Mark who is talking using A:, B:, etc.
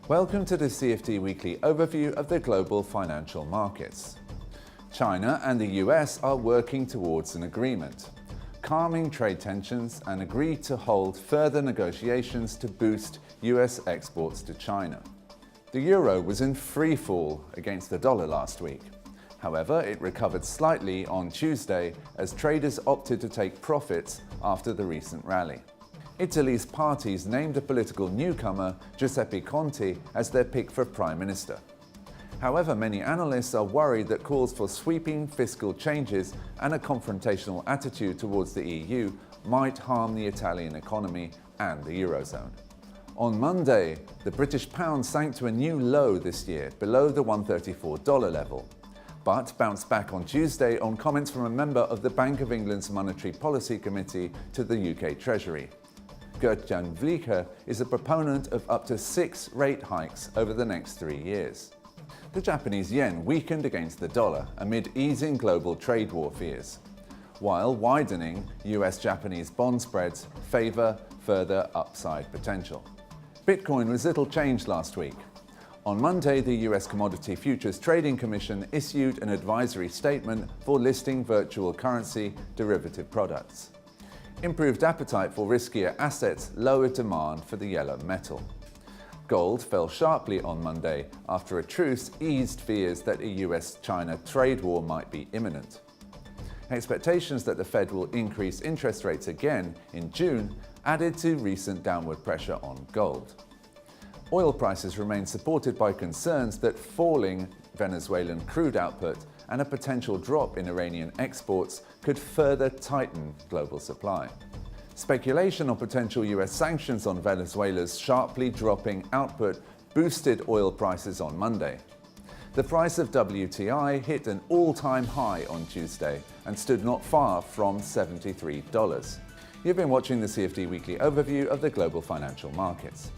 A: Welcome to the CFD Weekly Overview of the global financial markets. China and the US are working towards an agreement, calming trade tensions, and agreed to hold further negotiations to boost US exports to China. The euro was in free fall against the dollar last week. However, it recovered slightly on Tuesday as traders opted to take profits after the recent rally. Italy's parties named a political newcomer, Giuseppe Conte, as their pick for Prime Minister. However, many analysts are worried that calls for sweeping fiscal changes and a confrontational attitude towards the EU might harm the Italian economy and the Eurozone. On Monday, the British pound sank to a new low this year, below the $134 level, but bounced back on Tuesday on comments from a member of the Bank of England's Monetary Policy Committee to the UK Treasury. Gert-Jan Vlicher is a proponent of up to 6 rate hikes over the next 3 years. The Japanese yen weakened against the dollar amid easing global trade war fears, while widening US-Japanese bond spreads favor further upside potential. Bitcoin was little changed last week. On Monday, the US Commodity Futures Trading Commission issued an advisory statement for listing virtual currency derivative products. Improved appetite for riskier assets lowered demand for the yellow metal. Gold fell sharply on Monday after a truce eased fears that a US-China trade war might be imminent. Expectations that the Fed will increase interest rates again in June added to recent downward pressure on gold. Oil prices remain supported by concerns that falling Venezuelan crude output and a potential drop in Iranian exports could further tighten global supply. Speculation on potential US sanctions on Venezuela's sharply dropping output boosted oil prices on Monday. The price of WTI hit an all-time high on Tuesday and stood not far from $73. You've been watching the CFD Weekly Overview of the global financial markets.